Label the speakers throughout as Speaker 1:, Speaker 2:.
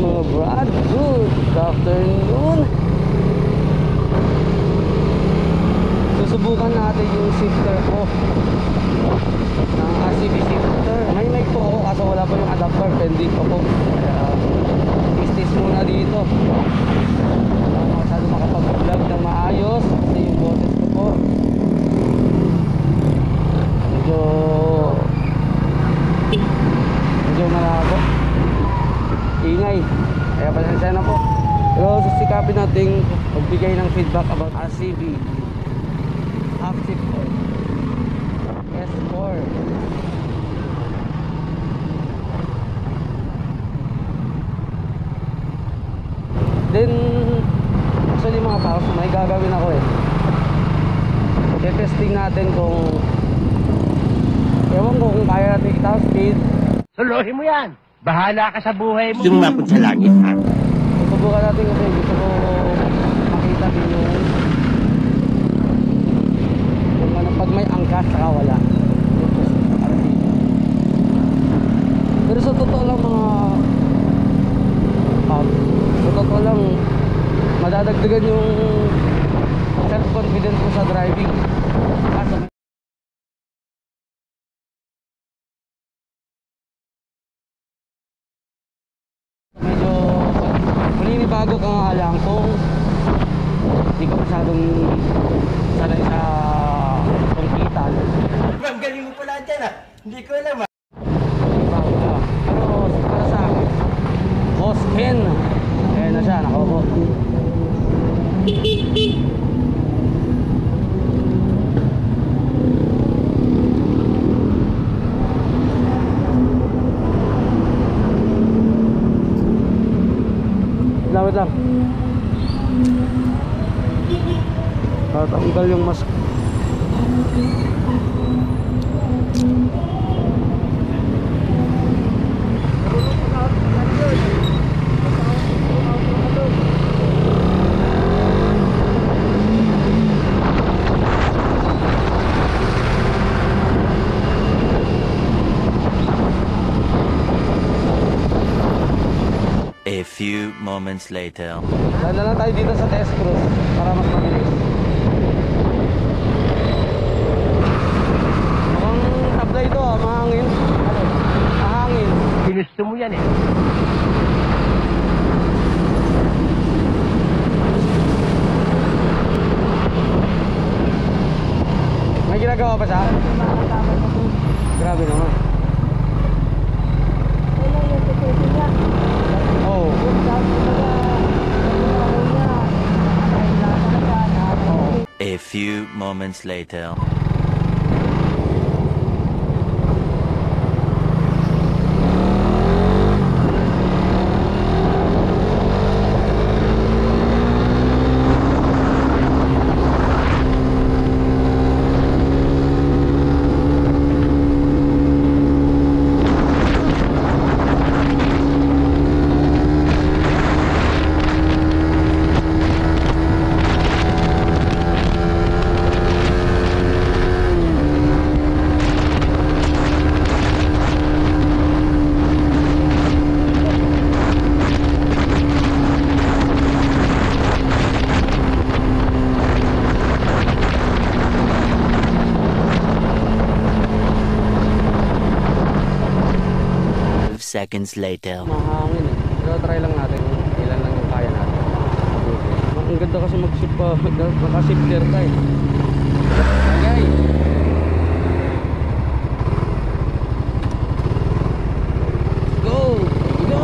Speaker 1: mga brad, good afternoon. Susubukan natin yung shifter ko ng RCB shifter. May mic po ako kaso wala pa yung adapter, pending pa po. Kaya is muna dito. Wala na masyado makapag-vlog ng maayos kasi yung boses ko po medyo malabo, ingay, kaya pasensya na po. Pero susikapin natin magbigay ng feedback about RCB half shifter S4. Then actually mga paus, may gagawin ako testing natin kung ewan ko kung kaya natin itaas speed.
Speaker 2: Suluhin mo yan. Bahala ka sa buhay mo. Yung mapun sa langit, ha?
Speaker 1: Susubukan natin kasi gusto ko makita din yung ano, pag may angkas saka wala. Pero sa totoo lang mga sa totoo lang madadagdagan yung self-confidence ko sa driving. Kaso medyo maninibago ka nga lang kung hindi ka masyadong sanay sa kongkitan.
Speaker 2: Ang galing mo pala dyan, ha? Hindi ko alam, ha?
Speaker 1: Bago ka. Pero para sa akin, Boss Ken, ayan na siya, nakaupo. Wait lang. Tatanggal yung mask.
Speaker 3: A few moments later.
Speaker 1: Daan na lang tayo dito sa test cruise para mas mabilis. Mukhang tabla ito, mahangin. Mahangin.
Speaker 2: Ginusto mo yan, eh.
Speaker 1: May ginagawa pa siya? Grabe naman. Oh.
Speaker 3: A few moments later. Seconds later.
Speaker 1: Mahangin eh. Pero try lang natin kung ilan lang yung kaya natin. Okay. Ang ganda kasi mag-ship pa. Naka-shifter tayo. Okay. Go! Go!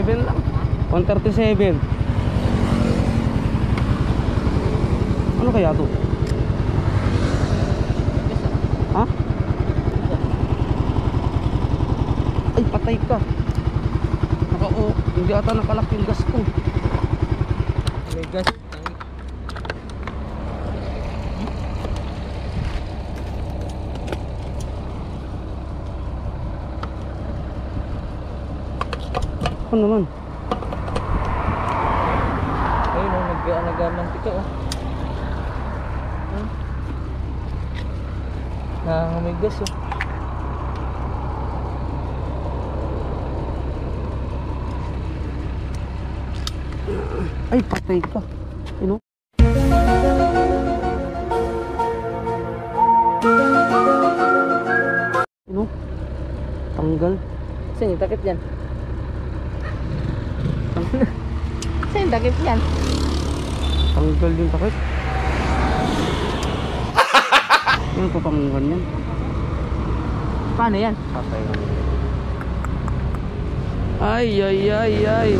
Speaker 1: 137 lang. 137. Ano kaya to? Ha? Ay, patay ka. Hindi ata nakalak yung gas ko.
Speaker 2: May gas.
Speaker 1: Ano naman?
Speaker 2: Ayun o, nag-mantika o. Nangangamay gas o.
Speaker 1: Ay, patay ka. Ano? Ano? Tanggal.
Speaker 2: Saan yung takip yan? Saan yung takip yan?
Speaker 1: Tanggal yung takip. Ano pa pang ganyan?
Speaker 2: Paano yan?
Speaker 1: Patay ka. Ay, ay, ay, ay.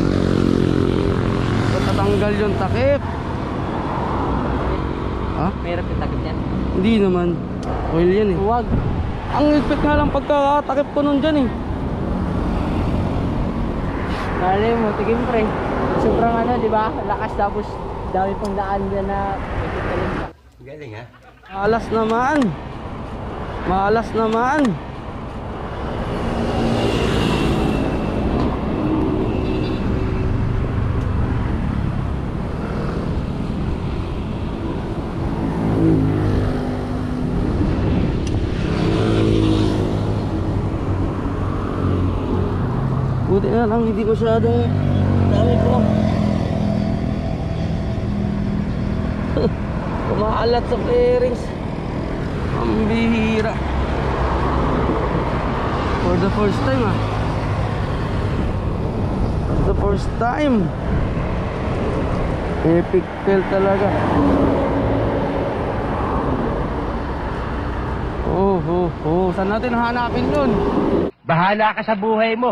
Speaker 1: Tatanggal yung takip. Ha?
Speaker 2: Mahirap yung takip yan.
Speaker 1: Hindi naman. Oil yan eh.
Speaker 2: Huwag.
Speaker 1: Ang ilpit nga lang pagkakatakip ko nun dyan eh.
Speaker 2: Nalay mo, tigim pre. Sobrang ano, di ba? Lakas tapos dami pang daan dyan na ikot ka rin.
Speaker 3: Galing ha?
Speaker 1: Malas naman. Malas naman. Buti na lang hindi masyadong dami ko. Kumaalat sa fairings. Ang bihira. For the first time ah. For the first time. Epic fail talaga. Oh. Saan natin hanapin yun?
Speaker 2: Bahala ka sa buhay mo.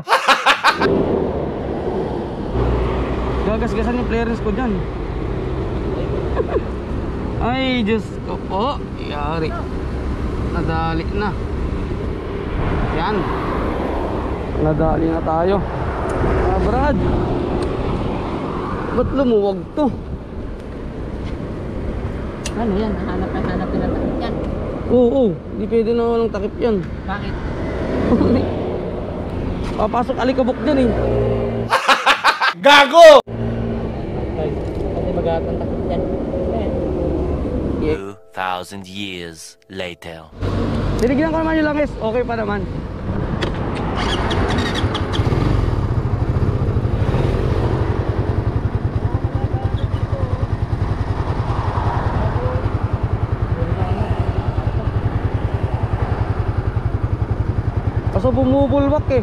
Speaker 1: Gagasgasan yung clearance ko dyan. Ay, Diyos ko po. Yari. Nadali na. Yan. Nadali na tayo. Brad. Ba't lumuwag to?
Speaker 2: Ano yan? Hanap na takip yan.
Speaker 1: Oo. Di pwede na walang takip yan.
Speaker 2: Bakit?
Speaker 1: Papasok alikabok dyan eh.
Speaker 3: Gago!
Speaker 2: Ay, kasi mag-aatang takip yan.
Speaker 3: 2,000 years later.
Speaker 1: Dinigyan ko naman yung langis. Okay pa naman. Kaso bumubulwak eh.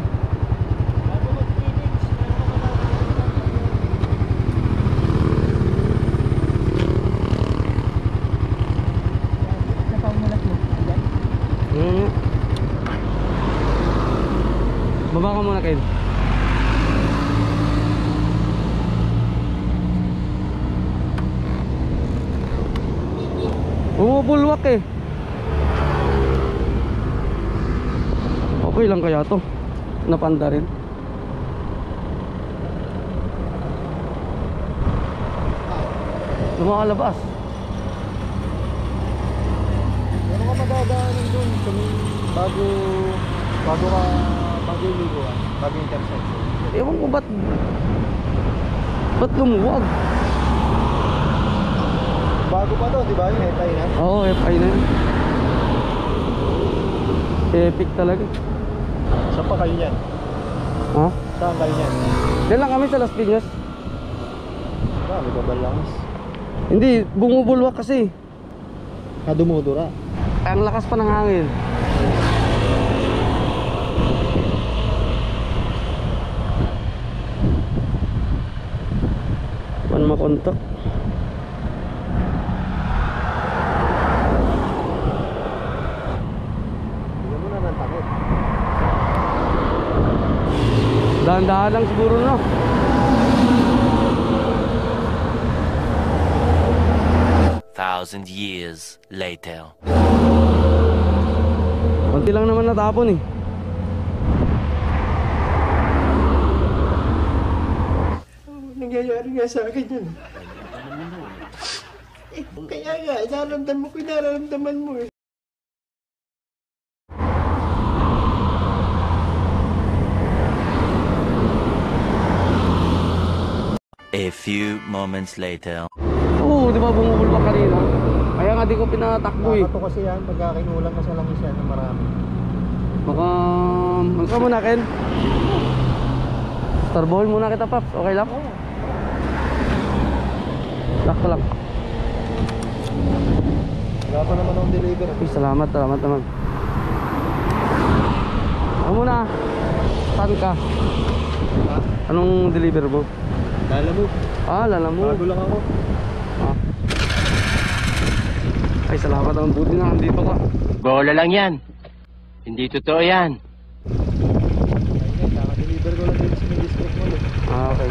Speaker 2: Napaumulat mo. Yan.
Speaker 1: Baba ka muna, Ken. Bumubulwak eh. Okay lang kaya to? Napanda rin. Lumakalabas.
Speaker 2: Ano ka magdadaanin doon? Bago yung liguan, bago yung intersection.
Speaker 1: Ewan ko ba't lumuwag?
Speaker 2: Bago pa to, di ba? Yung FI na.
Speaker 1: Oo, FI na yun. Epic talaga.
Speaker 2: Saan pa kayo yan?
Speaker 1: Ha?
Speaker 2: Saan kayo yan?
Speaker 1: Diyan lang kami sa Las Piñas.
Speaker 2: May babalangas.
Speaker 1: Hindi, bumubulwak kasi.
Speaker 2: Dumudura.
Speaker 1: Ang lakas pa ng hangin. Paano makontak?
Speaker 2: Bigyan mo na ng takip.
Speaker 1: Dahan-dahan lang siguro no.
Speaker 3: 2,000 years later.
Speaker 1: Konti lang naman natapon eh.
Speaker 4: Nangyayari nga sa akin yun. Kaya nga, nararamdaman ko, nararamdaman mo eh.
Speaker 3: A few moments later.
Speaker 1: Oo, di ba bumubulbak kanina? Kaya nga di ko pinatakbo eh.
Speaker 4: Nakato kasi yan, pagka kinulang ka sa langis yan ng marami.
Speaker 1: Baka... Ano ka muna, Ken? Starball muna kita, Paps. Okay lang? Lock ko lang.
Speaker 4: Wala pa naman akong deliver.
Speaker 1: Uy, salamat naman. Ako muna. Saan ka? Anong deliver mo?
Speaker 4: Lala mo.
Speaker 1: Lala mo.
Speaker 4: Bago lang ako.
Speaker 1: Ay, salamat naman. Buti na andito ka.
Speaker 5: Bola lang yan. Hindi totoo yan.
Speaker 4: Ayun, kaka-deliver ko lang dito sa may district mall eh.
Speaker 1: Okay.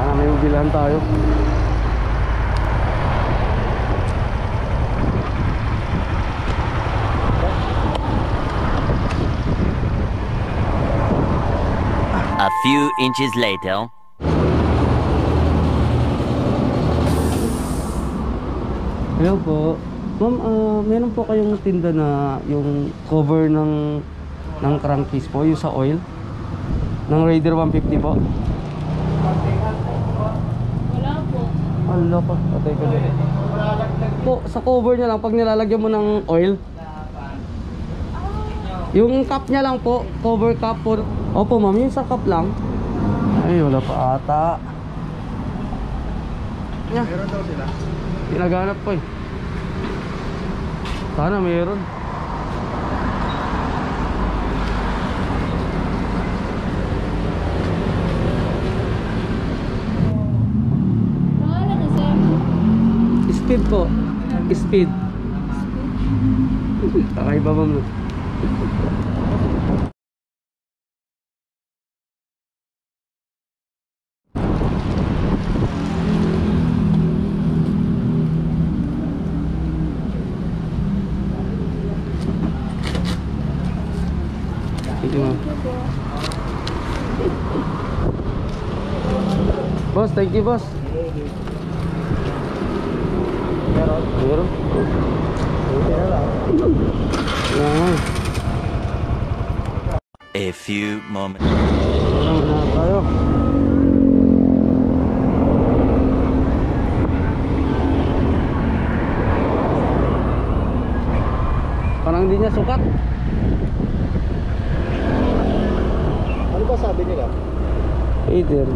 Speaker 1: Sana may ubilan tayo.
Speaker 3: A few inches later.
Speaker 1: Hello po. Ma'am, meron po kayong tinda na yung cover ng crankcase po, yung sa oil? Ng Raider 150 po?
Speaker 2: Wala po.
Speaker 1: Ala pa, patay ka dyan. Po, sa cover niya lang, pag nilalagyan mo ng oil, yung cup niya lang po, cover cup po. Opo ma'am, yung sa cup lang. Ay, wala pa ata. Yeah.
Speaker 4: Meron daw sila.
Speaker 1: Pinaganap ko eh. Sana meron.
Speaker 2: Pangalan na sir?
Speaker 1: Speed po. Speed. Kakaiba ba mo? Thank you, ma'am. Boss, thank you, boss. Meron?
Speaker 4: Buti na lang.
Speaker 1: Yan.
Speaker 3: A few moments.
Speaker 1: Meron na tayo. Parang hindi niya sukat.
Speaker 4: Ano ba sabi nila?
Speaker 1: Either.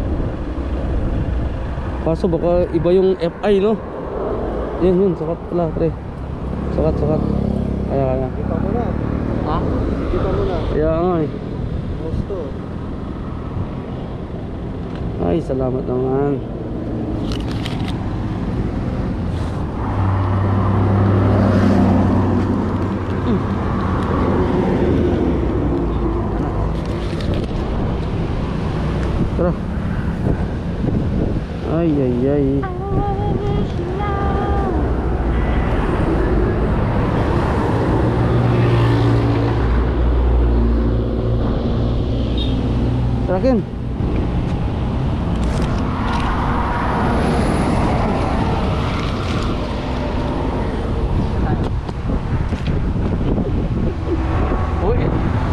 Speaker 1: Kaso baka iba yung FI, no? Yun, sukat pala, pre. Sukat. Kaya.
Speaker 4: Kita mo na.
Speaker 1: Ha?
Speaker 4: Kita mo na.
Speaker 1: Kaya nga eh.
Speaker 4: Gusto.
Speaker 1: Ay, salamat naman. Tara. Ay. Tarakin.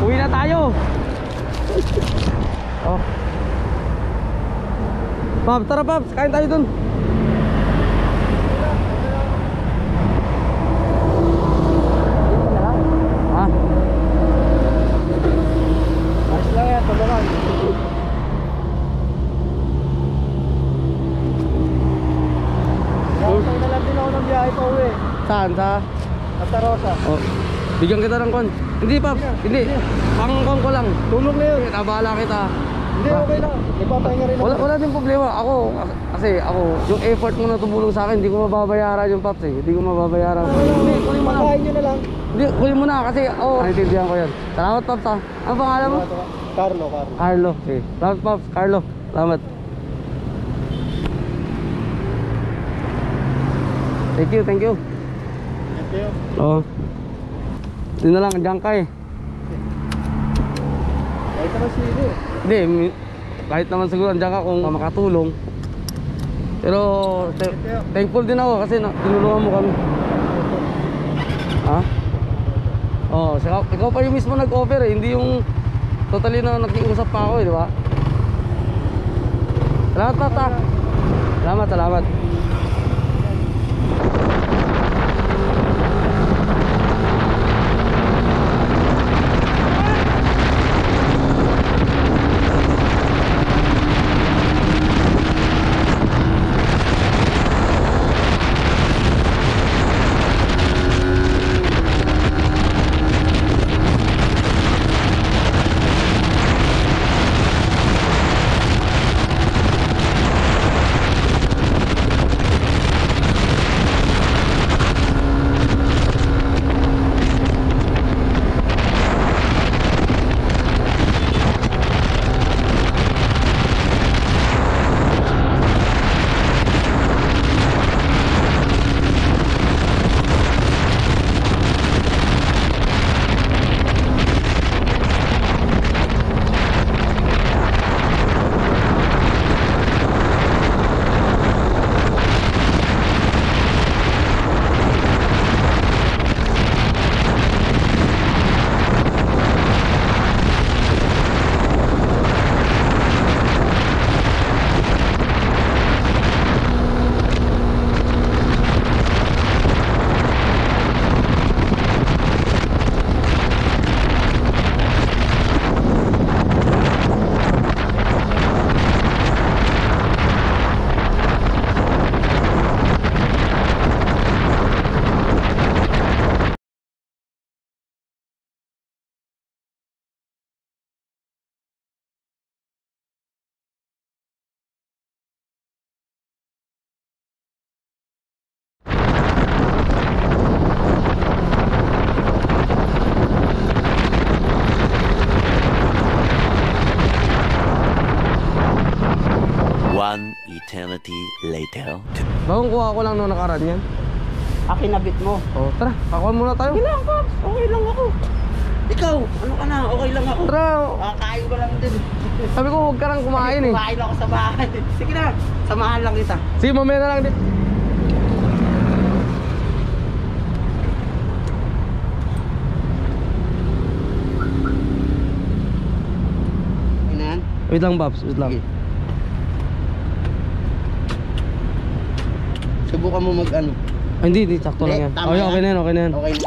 Speaker 1: Uwi na tayo. Oh. Pab, tara Pab, kain tayo dun. Ha?
Speaker 4: Ayos lang yan, tulungan. Nakasay na lang din ako ng biyahe pa uwi.
Speaker 1: Saan? Sa?
Speaker 4: Santa Rosa.
Speaker 1: Oh. Bigyan kita ng kon. Hindi Pab, hindi. Pang-kon ko lang.
Speaker 4: Tulong na yun.
Speaker 1: Abala kita.
Speaker 4: Hindi, okay lang. Ipapahinga rin ako.
Speaker 1: Wala din problema. Kasi yung effort mo na tumulong sa akin, hindi ko mababayaran yung Paps eh. Hindi ko mababayaran. Hindi, kunin mo na.
Speaker 4: Pakain nyo na lang.
Speaker 1: Hindi, kunin mo na kasi naintindihan ko yan. Salamat Paps ha. Ano pangalan mo?
Speaker 4: Carlo.
Speaker 1: Carlo. Okay. Salamat Paps, Carlo. Salamat. Thank you, thank you.
Speaker 4: Thank you.
Speaker 1: Oo. Hindi na lang, dyan ka eh.
Speaker 4: Kahit naman sino.
Speaker 1: Hindi, kahit naman siguro andyan ka kung makatulong. Pero thankful din ako kasi tinulungan mo kami. Ha? Oo, ikaw pa yung mismo nag-offer eh, hindi yung totally na nakiusap pa ako eh, di ba? Salamat, Tata. Salamat, salamat.
Speaker 3: One eternity later.
Speaker 1: Bagong kuha ko lang nung nakaraan yan.
Speaker 2: Kinabit mo.
Speaker 1: Oh, tara, pakuhan muna tayo.
Speaker 2: Okay lang, Pops. Okay lang ako. Ikaw, ano ka na? Okay lang ako.
Speaker 1: Tara,
Speaker 2: Kakain ko lang din.
Speaker 1: sabi ko huwag ka nang kumain eh.
Speaker 2: Kumain ako sa bahay. Sige na, samahan lang kita.
Speaker 1: Sige, mamaya na lang din.
Speaker 2: Inan?
Speaker 1: Wait lang, Babs, wait lang.
Speaker 2: Subukan mo mag ano.
Speaker 1: Hindi, sakto lang yan.
Speaker 2: Tama
Speaker 1: Okay,
Speaker 2: yan.
Speaker 1: okay na yan, okay na yan.
Speaker 2: Okay na.